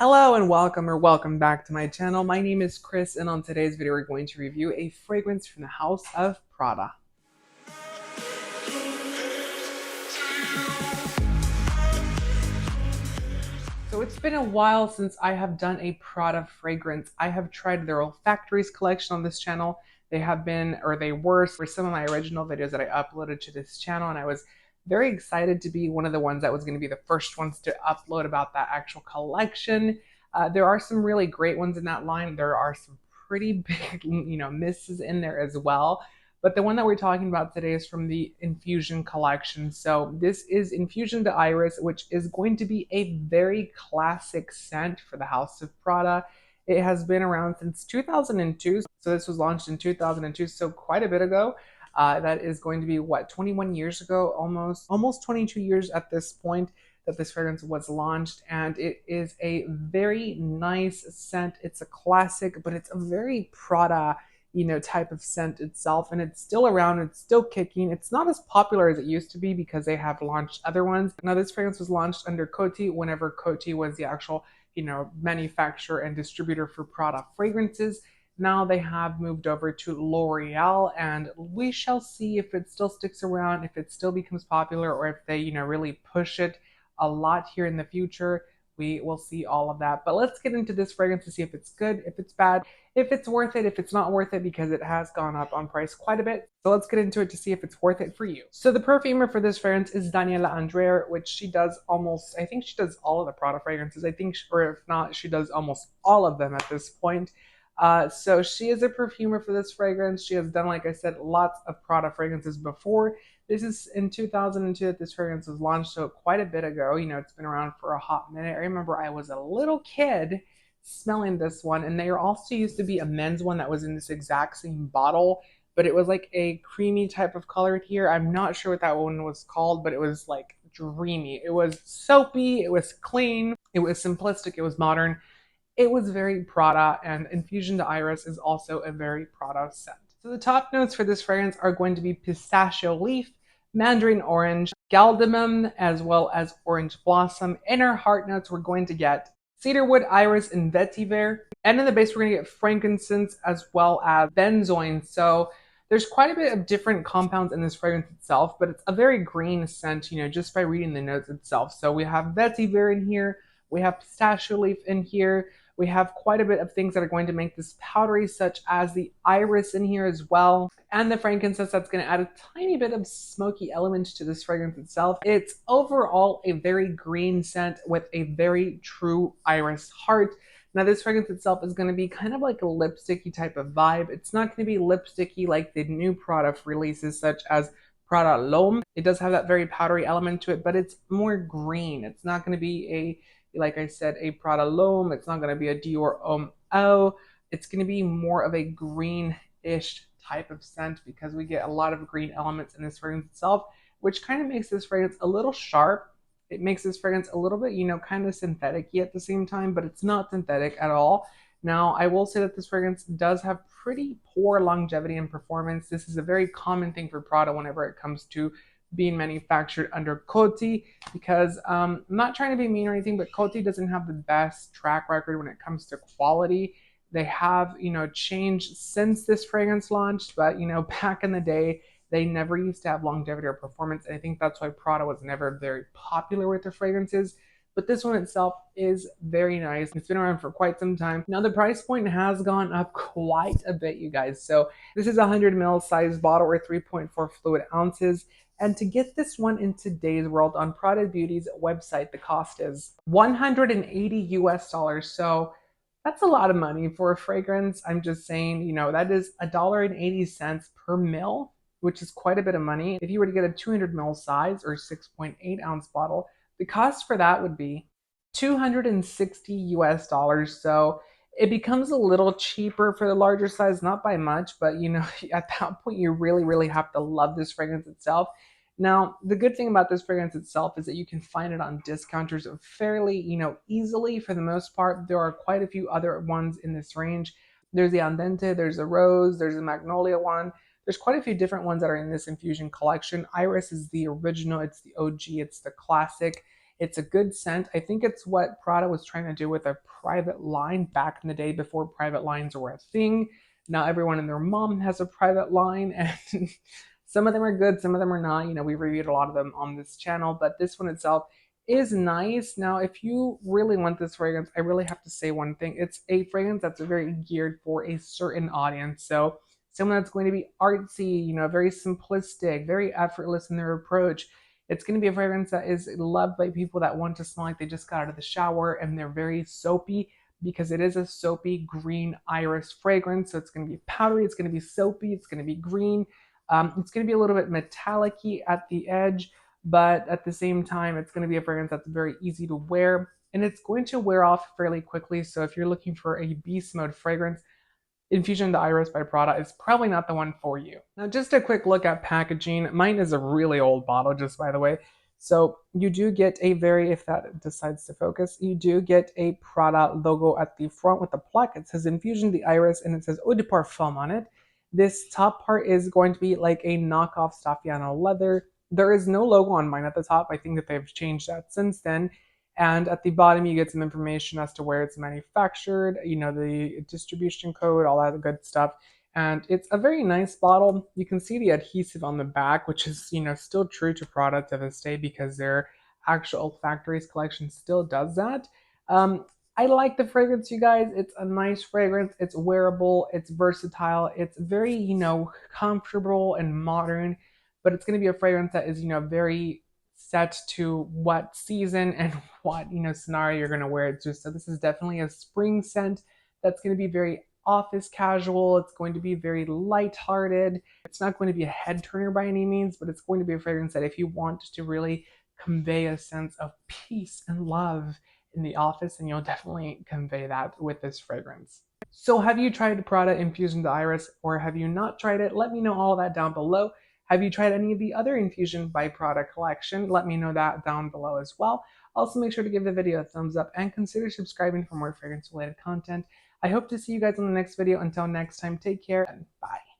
Hello and welcome back to my channel. My name is Chris, and on today's video we're going to review a fragrance from the house of Prada. So it's been a while since I have done a Prada fragrance. I have tried their olfactories collection on this channel. They have been, or they were, for some of my original videos that I uploaded to this channel, and I was very excited to be one of the ones that was going to be the first ones to upload about that actual collection. There are some really great ones in that line. There are some pretty big, misses in there as well. But the one that we're talking about today is from the Infusion collection. So this is Infusion de Iris, which is going to be a very classic scent for the House of Prada. It has been around since 2002. So this was launched in 2002, so quite a bit ago. That is going to be what, 21 years ago, almost 22 years at this point that this fragrance was launched, and it is a very nice scent. It's a classic, but it's a very Prada, type of scent itself, and it's still around, it's still kicking. It's not as popular as it used to be because they have launched other ones. Now this fragrance was launched under Coty whenever Coty was the actual, manufacturer and distributor for Prada fragrances. Now they have moved over to L'Oreal, and we shall see if it still sticks around, if it still becomes popular, or if they, really push it a lot here in the future. We will see all of that. But let's get into this fragrance to see if it's good, if it's bad, if it's worth it, if it's not worth it, because it has gone up on price quite a bit. So let's get into it to see if it's worth it for you. So the perfumer for this fragrance is Daniela Andrea, which she does almost, I think she does all of the Prada fragrances. I think, or if not, she does almost all of them at this point. So she is a perfumer for this fragrance. She has done, like I said, lots of Prada fragrances before. This is in 2002 that this fragrance was launched, so quite a bit ago. It's been around for a hot minute. I remember I was a little kid smelling this one, and there also used to be a men's one that was in this exact same bottle, but it was like a creamy type of color here. I'm not sure what that one was called, but it was like dreamy. It was soapy, it was clean, it was simplistic, it was modern. It was very Prada, and Infusion de Iris is also a very Prada scent. So the top notes for this fragrance are going to be pistachio leaf, mandarin orange, galdemum, as well as orange blossom. In our heart notes, we're going to get cedarwood, iris, and vetiver. And in the base, we're going to get frankincense as well as benzoin. So there's quite a bit of different compounds in this fragrance itself, but it's a very green scent, just by reading the notes itself. So we have vetiver in here, we have pistachio leaf in here, we have quite a bit of things that are going to make this powdery, such as the iris in here as well, and the frankincense that's going to add a tiny bit of smoky element to this fragrance itself. It's overall a very green scent with a very true iris heart. Now this fragrance itself is going to be kind of like a lipsticky type of vibe. It's not going to be lipsticky like the new Prada releases, such as Prada L'Homme. It does have that very powdery element to it, but it's more green. It's not going to be like I said, a Prada L'Homme. It's not going to be a Dior Homme Eau. It's going to be more of a greenish type of scent because we get a lot of green elements in this fragrance itself, which kind of makes this fragrance a little sharp. It makes this fragrance a little bit, kind of synthetic-y at the same time, but it's not synthetic at all. Now, I will say that this fragrance does have pretty poor longevity and performance. This is a very common thing for Prada whenever it comes to being manufactured under Coty, because I'm not trying to be mean or anything, but Coty doesn't have the best track record when it comes to quality. They have, changed since this fragrance launched, but, back in the day, they never used to have longevity or performance. And I think that's why Prada was never very popular with their fragrances. But this one itself is very nice. It's been around for quite some time. Now the price point has gone up quite a bit, you guys. So this is a 100 ml size bottle, or 3.4 fluid ounces. And to get this one in today's world on Prada Beauty's website, the cost is $180 US. So that's a lot of money for a fragrance. I'm just saying, that is $1.80 per ml, which is quite a bit of money. If you were to get a 200 ml size or 6.8 ounce bottle, the cost for that would be $260 US. So it becomes a little cheaper for the larger size, not by much, but at that point you really have to love this fragrance itself. Now, the good thing about this fragrance itself is that you can find it on discounters fairly, easily for the most part. There are quite a few other ones in this range. There's the Andente, there's a Rose, there's a Magnolia one. There's quite a few different ones that are in this Infusion collection. Iris is the original, it's the OG, it's the classic. It's a good scent. I think it's what Prada was trying to do with a private line back in the day before private lines were a thing. Now everyone and their mom has a private line, and some of them are good, some of them are not. We reviewed a lot of them on this channel, but this one itself is nice. Now, if you really want this fragrance, I really have to say one thing. It's a fragrance that's very geared for a certain audience. So someone that's going to be artsy, very simplistic, very effortless in their approach. It's going to be a fragrance that is loved by people that want to smell like they just got out of the shower, and they're very soapy because it is a soapy green iris fragrance. So it's going to be powdery, it's going to be soapy, it's going to be green. It's going to be a little bit metallic-y at the edge, but at the same time, it's going to be a fragrance that's very easy to wear, and it's going to wear off fairly quickly. So if you're looking for a beast mode fragrance, Infusion de Iris by Prada is probably not the one for you. Now, just a quick look at packaging. Mine is a really old bottle, just by the way. So you do get a if that decides to focus, you do get a Prada logo at the front with a plaque. It says Infusion de Iris, and it says Eau de Parfum on it. This top part is going to be like a knockoff Staffiano leather. There is no logo on mine at the top. I think that they've changed that since then. And at the bottom, you get some information as to where it's manufactured, the distribution code, all that good stuff. And it's a very nice bottle. You can see the adhesive on the back, which is, still true to Prada to this day because their actual factories collection still does that. I like the fragrance, you guys. It's a nice fragrance. It's wearable. It's versatile. It's very, comfortable and modern, but it's going to be a fragrance that is, very set to what season and what scenario you're going to wear it to. So this is definitely a spring scent that's going to be very office casual. It's going to be very lighthearted. It's not going to be a head turner by any means, but it's going to be a fragrance that if you want to really convey a sense of peace and love in the office, and you'll definitely convey that with this fragrance. So have you tried Prada Infusion de Iris, or have you not tried it? Let me know all that down below. Have you tried any of the other Infusion by Prada collection? Let me know that down below as well. Also, make sure to give the video a thumbs up and consider subscribing for more fragrance related content. I hope to see you guys in the next video. Until next time, take care and bye.